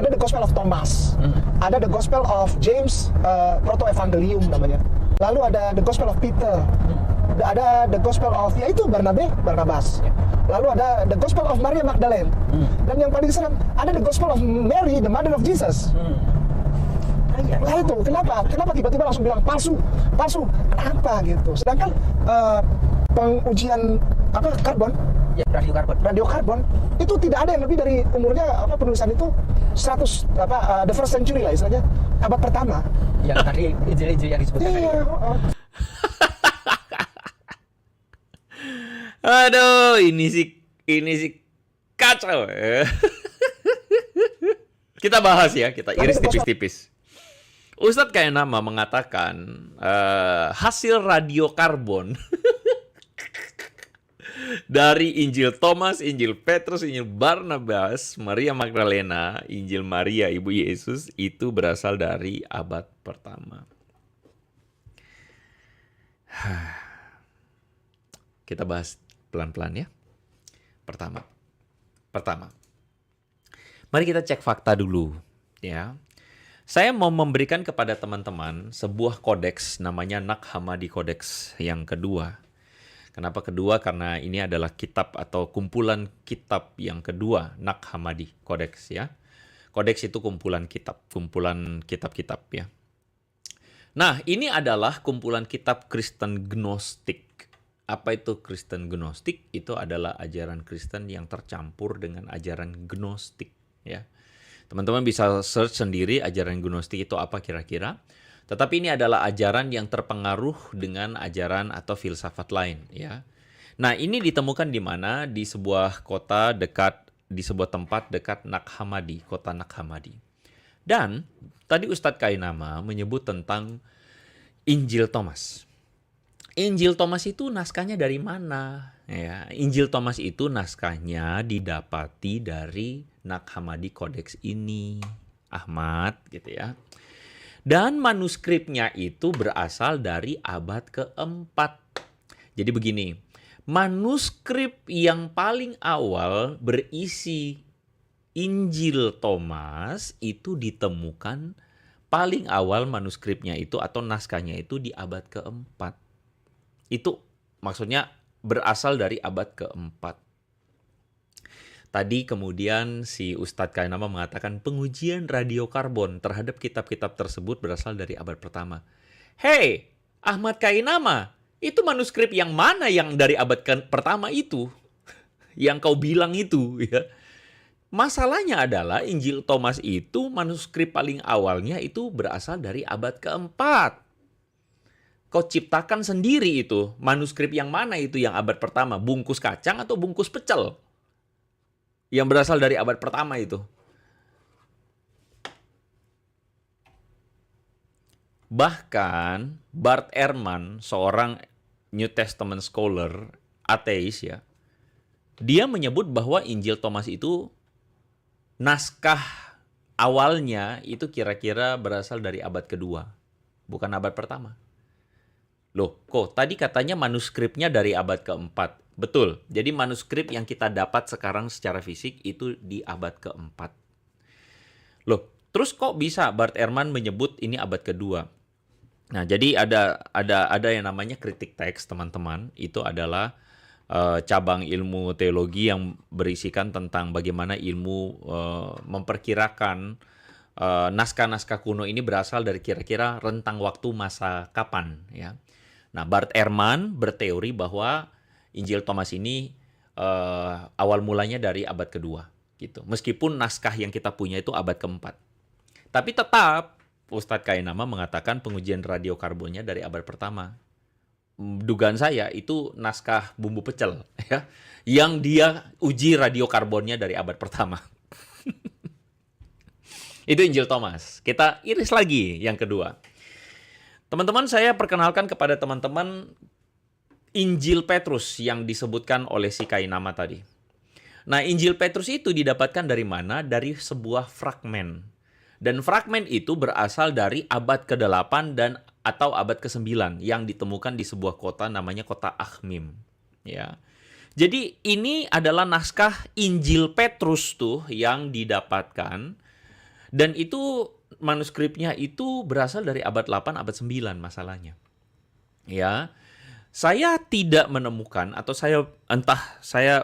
ada the Gospel of Thomas, ada the Gospel of James, Proto Evangelium namanya. Lalu ada the Gospel of Peter, ada the Gospel of yaitu Barnabas. Lalu ada the Gospel of Maria Magdalene. Dan yang paling serem ada the Gospel of Mary, the Mother of Jesus. Nah itu kenapa tiba-tiba langsung bilang palsu, kenapa gitu? Sedangkan pengujian karbon, radiokarbon itu tidak ada yang lebih dari umurnya penulisan itu 100 the first century lah istilahnya, abad pertama. Yang tadi Injil yang disebutkan tadi. Aduh, ini sih kacau. Kita bahas ya, kita iris tipis-tipis. Ustadz Kainama mengatakan hasil radiokarbon dari Injil Thomas, Injil Petrus, Injil Barnabas, Maria Magdalena, Injil Maria Ibu Yesus itu berasal dari abad pertama. Kita bahas pelan-pelan ya. Pertama. Mari kita cek fakta dulu ya. Saya mau memberikan kepada teman-teman sebuah kodeks namanya Nag Hammadi Kodeks yang kedua. Kenapa kedua? Karena ini adalah kitab atau kumpulan kitab yang kedua, Nag Hammadi Kodeks ya. Kodeks itu kumpulan kitab-kitab ya. Nah, ini adalah kumpulan kitab Kristen Gnostik. Apa itu Kristen Gnostik? Itu adalah ajaran Kristen yang tercampur dengan ajaran Gnostik ya. Teman-teman bisa search sendiri ajaran Gnostik itu apa kira-kira. Tetapi ini adalah ajaran yang terpengaruh dengan ajaran atau filsafat lain ya. Nah, ini ditemukan di mana? Di sebuah kota di sebuah tempat dekat Nag Hammadi, kota Nag Hammadi. Dan tadi Ustadz Kainama menyebut tentang Injil Thomas. Injil Thomas itu naskahnya dari mana? Ya, Injil Thomas itu naskahnya didapati dari Nag Hammadi Kodeks ini, Ahmad gitu ya. Dan manuskripnya itu berasal dari abad keempat. Jadi begini, manuskrip yang paling awal berisi Injil Thomas itu ditemukan paling awal manuskripnya itu atau naskahnya itu di abad keempat. Itu maksudnya berasal dari abad keempat. Tadi kemudian si Ustadz Kainama mengatakan pengujian radiokarbon terhadap kitab-kitab tersebut berasal dari abad pertama. Hei, Ahmad Kainama, itu manuskrip yang mana yang dari abad pertama itu? Yang kau bilang itu ya. Masalahnya adalah Injil Thomas itu manuskrip paling awalnya itu berasal dari abad keempat. Kau ciptakan sendiri itu. Manuskrip yang mana itu yang abad pertama? Bungkus kacang atau bungkus pecel? Yang berasal dari abad pertama itu. Bahkan Bart Ehrman, seorang New Testament scholar, ateis ya, dia menyebut bahwa Injil Thomas itu naskah awalnya itu kira-kira berasal dari abad kedua, bukan abad pertama. Loh, kok tadi katanya manuskripnya dari abad keempat? Betul, jadi manuskrip yang kita dapat sekarang secara fisik itu di abad keempat. Loh, terus kok bisa Bart Ehrman menyebut ini abad kedua? Nah, jadi ada yang namanya kritik teks, teman-teman. Itu adalah cabang ilmu teologi yang berisikan tentang bagaimana ilmu memperkirakan naskah-naskah kuno ini berasal dari kira-kira rentang waktu masa kapan ya. Nah, Bart Ehrman berteori bahwa Injil Thomas ini awal mulanya dari abad kedua gitu. Meskipun naskah yang kita punya itu abad keempat. Tapi tetap Ustadz Kainama mengatakan pengujian radiokarbonnya dari abad pertama. Dugaan saya itu naskah bumbu pecel ya, yang dia uji radiokarbonnya dari abad pertama. Itu Injil Thomas. Kita iris lagi yang kedua. Teman-teman, saya perkenalkan kepada teman-teman Injil Petrus yang disebutkan oleh si Kainama tadi. Nah, Injil Petrus itu didapatkan dari mana? Dari sebuah fragmen. Dan fragmen itu berasal dari abad ke-8 dan atau abad ke-9 yang ditemukan di sebuah kota namanya kota Akhmim. Ya. Jadi ini adalah naskah Injil Petrus tuh yang didapatkan Dan itu manuskripnya itu berasal dari abad 8, abad 9 masalahnya. Ya. Saya tidak menemukan atau saya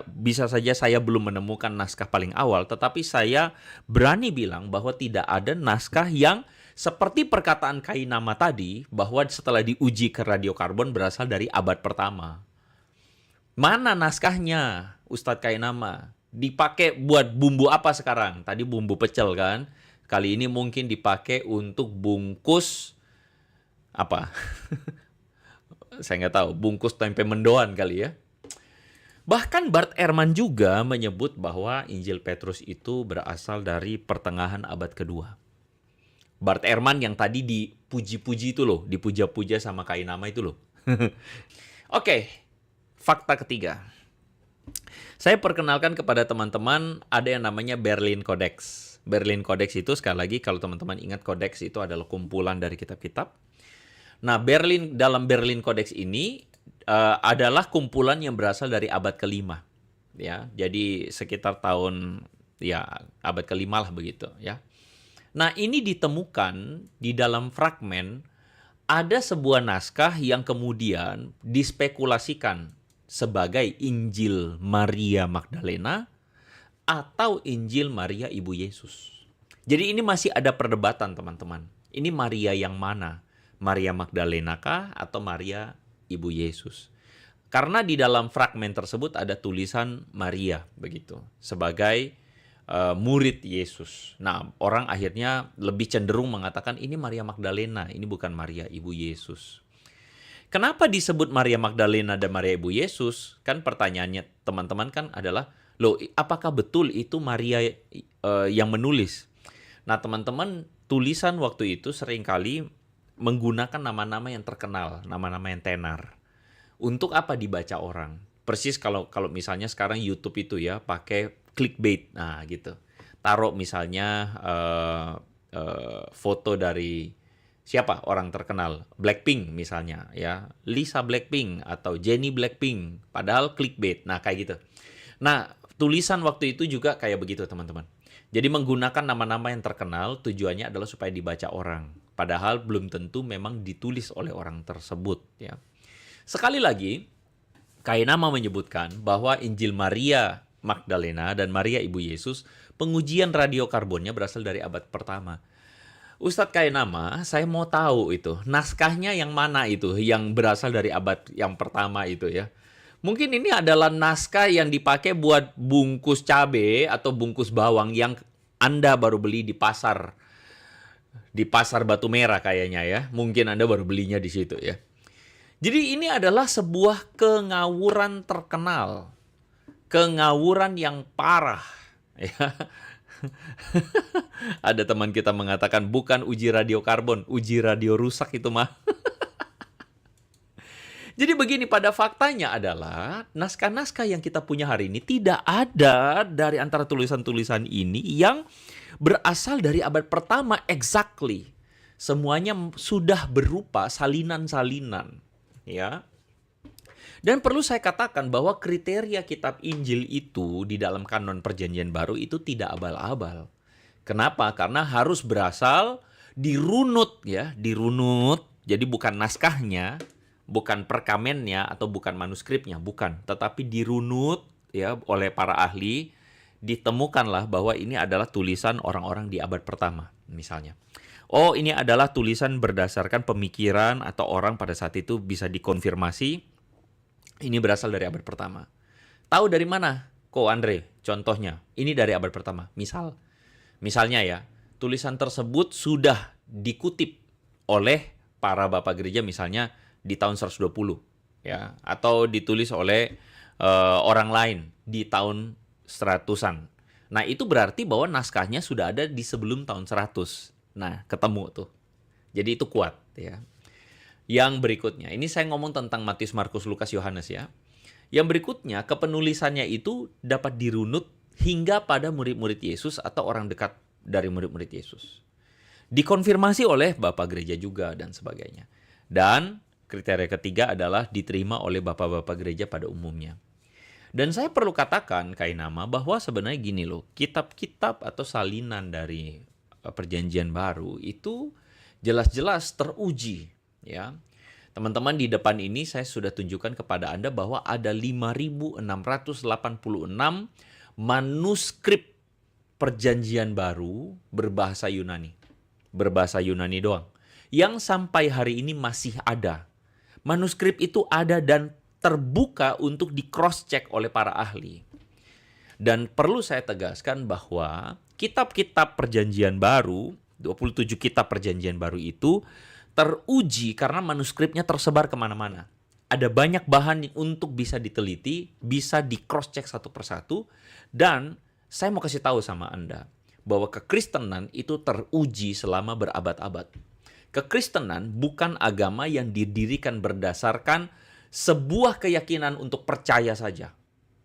bisa saja saya belum menemukan naskah paling awal, tetapi saya berani bilang bahwa tidak ada naskah yang seperti perkataan Kainama tadi bahwa setelah diuji ke radiokarbon berasal dari abad pertama. Mana naskahnya, Ustadz Kainama? Dipakai buat bumbu apa sekarang? Tadi bumbu pecel kan? Kali ini mungkin dipakai untuk bungkus apa? Saya nggak tahu, bungkus tempe mendoan kali ya. Bahkan Bart Ehrman juga menyebut bahwa Injil Petrus itu berasal dari pertengahan abad kedua. Bart Ehrman yang tadi dipuji-puji itu loh, dipuja-puja sama Kainama itu loh. Oke, fakta ketiga. Saya perkenalkan kepada teman-teman ada yang namanya Berlin Codex. Berlin Codex itu sekali lagi kalau teman-teman ingat Codex itu adalah kumpulan dari kitab-kitab. Nah, dalam Berlin Codex ini adalah kumpulan yang berasal dari abad kelima, ya. Jadi sekitar tahun abad kelima lah begitu, ya. Nah, ini ditemukan di dalam fragmen ada sebuah naskah yang kemudian dispekulasikan sebagai Injil Maria Magdalena atau Injil Maria Ibu Yesus. Jadi ini masih ada perdebatan, teman-teman. Ini Maria yang mana? Maria Magdalena kah atau Maria Ibu Yesus? Karena di dalam fragmen tersebut ada tulisan Maria begitu sebagai murid Yesus. Nah, orang akhirnya lebih cenderung mengatakan ini Maria Magdalena, ini bukan Maria Ibu Yesus. Kenapa disebut Maria Magdalena dan Maria Ibu Yesus? Kan pertanyaannya teman-teman kan adalah, loh apakah betul itu Maria yang menulis? Nah, teman-teman, tulisan waktu itu seringkali menggunakan nama-nama yang terkenal, nama-nama yang tenar. Untuk apa dibaca orang? Persis kalau misalnya sekarang YouTube itu ya pakai clickbait, nah gitu. Taruh misalnya foto dari siapa orang terkenal, Blackpink misalnya ya, Lisa Blackpink atau Jennie Blackpink, padahal clickbait. Nah kayak gitu. Nah tulisan waktu itu juga kayak begitu teman-teman. Jadi menggunakan nama-nama yang terkenal tujuannya adalah supaya dibaca orang. Padahal belum tentu memang ditulis oleh orang tersebut. Ya. Sekali lagi, Kainama menyebutkan bahwa Injil Maria Magdalena dan Maria Ibu Yesus, pengujian radiokarbonnya berasal dari abad pertama. Ustadz Kainama, saya mau tahu itu, naskahnya yang mana itu, yang berasal dari abad yang pertama itu ya. Mungkin ini adalah naskah yang dipakai buat bungkus cabai atau bungkus bawang yang Anda baru beli di pasar Batu Merah kayaknya ya. Mungkin Anda baru belinya di situ ya. Jadi ini adalah sebuah kengawuran terkenal. Kengawuran yang parah ya. Ada teman kita mengatakan bukan uji radiokarbon, uji radio rusak itu mah. Jadi begini, pada faktanya adalah naskah-naskah yang kita punya hari ini tidak ada dari antara tulisan-tulisan ini yang berasal dari abad pertama exactly. Semuanya sudah berupa salinan-salinan, ya. Dan perlu saya katakan bahwa kriteria kitab Injil itu di dalam kanon Perjanjian Baru itu tidak abal-abal. Kenapa? Karena harus berasal dirunut ya, dirunut. Jadi bukan naskahnya, bukan perkamennya atau bukan manuskripnya, bukan, tetapi dirunut ya oleh para ahli, ditemukanlah bahwa ini adalah tulisan orang-orang di abad pertama misalnya. Oh, ini adalah tulisan berdasarkan pemikiran atau orang pada saat itu bisa dikonfirmasi ini berasal dari abad pertama. Tahu dari mana? Ko Andre, contohnya, ini dari abad pertama. Misalnya ya, tulisan tersebut sudah dikutip oleh para bapak gereja misalnya di tahun 120 ya, atau ditulis oleh orang lain di tahun 100-an. Nah, itu berarti bahwa naskahnya sudah ada di sebelum tahun 100. Nah, ketemu tuh. Jadi itu kuat ya. Yang berikutnya, ini saya ngomong tentang Matius, Markus, Lukas, Yohanes ya. Yang berikutnya, kepenulisannya itu dapat dirunut hingga pada murid-murid Yesus atau orang dekat dari murid-murid Yesus. Dikonfirmasi oleh bapak gereja juga dan sebagainya. Dan kriteria ketiga adalah diterima oleh bapak-bapak gereja pada umumnya. Dan saya perlu katakan, Kainama, bahwa sebenarnya gini loh, kitab-kitab atau salinan dari Perjanjian Baru itu jelas-jelas teruji, ya. Teman-teman, di depan ini saya sudah tunjukkan kepada Anda bahwa ada 5.686 manuskrip Perjanjian Baru berbahasa Yunani. Berbahasa Yunani doang. Yang sampai hari ini masih ada. Manuskrip itu ada dan terbuka untuk di cross check oleh para ahli. Dan perlu saya tegaskan bahwa kitab-kitab Perjanjian Baru, 27 kitab Perjanjian Baru itu teruji karena manuskripnya tersebar kemana-mana. Ada banyak bahan untuk bisa diteliti, bisa di cross check satu persatu. Dan saya mau kasih tahu sama Anda bahwa kekristenan itu teruji selama berabad-abad. Kekristenan bukan agama yang didirikan berdasarkan sebuah keyakinan untuk percaya saja.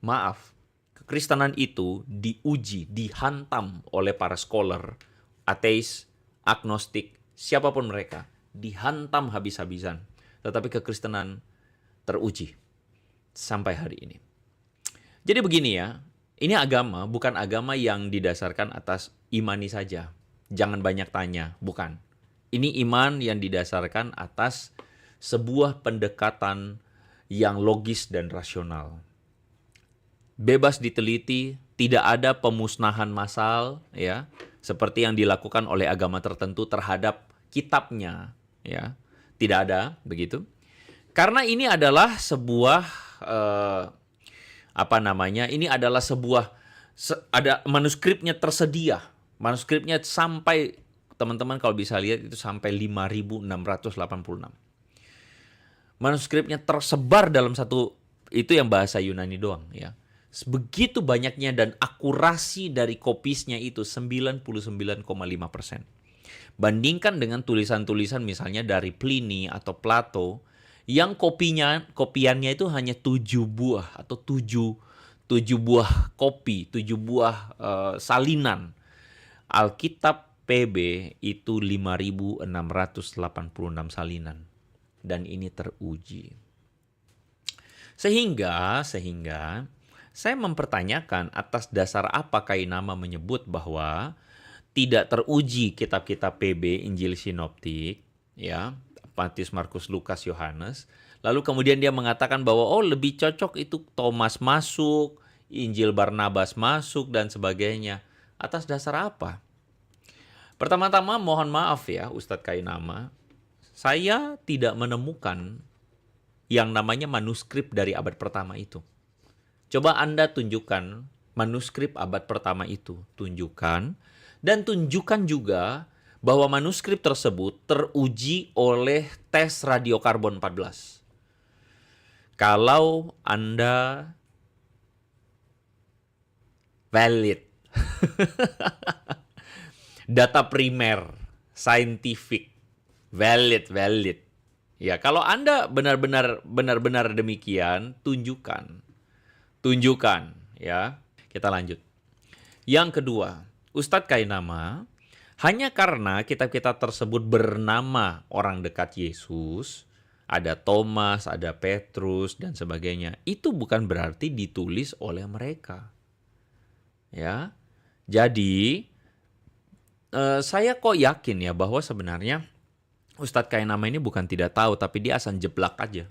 Maaf, kekristenan itu diuji, dihantam oleh para scholar, ateis, agnostik, siapapun mereka. Dihantam habis-habisan. Tetapi kekristenan teruji sampai hari ini. Jadi begini ya, ini agama bukan agama yang didasarkan atas imani saja. Jangan banyak tanya, bukan. Ini iman yang didasarkan atas sebuah pendekatan yang logis dan rasional. Bebas diteliti, tidak ada pemusnahan massal, ya, seperti yang dilakukan oleh agama tertentu terhadap kitabnya, ya, tidak ada begitu. Karena ini adalah sebuah ini adalah sebuah ada manuskripnya tersedia, manuskripnya sampai teman-teman kalau bisa lihat itu sampai 5.686. Manuskripnya tersebar dalam satu, itu yang bahasa Yunani doang, ya. Begitu banyaknya dan akurasi dari kopisnya itu 99,5%. Bandingkan dengan tulisan-tulisan misalnya dari Pliny atau Plato yang kopiannya itu hanya 7 buah atau 7 buah kopi, 7 buah salinan. Alkitab PB itu 5.686 salinan. Dan ini teruji. Sehingga saya mempertanyakan atas dasar apa Kainama menyebut bahwa tidak teruji kitab-kitab PB, Injil Sinoptik, ya, Matius, Markus, Lukas, Yohanes. Lalu kemudian dia mengatakan bahwa lebih cocok itu Thomas masuk, Injil Barnabas masuk dan sebagainya. Atas dasar apa? Pertama-tama mohon maaf ya Ustadz Kainama, saya tidak menemukan yang namanya manuskrip dari abad pertama itu. Coba Anda tunjukkan manuskrip abad pertama itu. Tunjukkan. Dan tunjukkan juga bahwa manuskrip tersebut teruji oleh tes radiokarbon 14. Kalau Anda valid, data primer, scientific, valid. Ya, kalau Anda benar-benar demikian, tunjukkan, ya. Kita lanjut. Yang kedua, Ustadz Kainama, hanya karena kitab-kitab tersebut bernama orang dekat Yesus, ada Thomas, ada Petrus dan sebagainya, itu bukan berarti ditulis oleh mereka. Ya. Jadi saya kok yakin ya bahwa sebenarnya Ustadz Kainama ini bukan tidak tahu, tapi dia asal jeblak aja.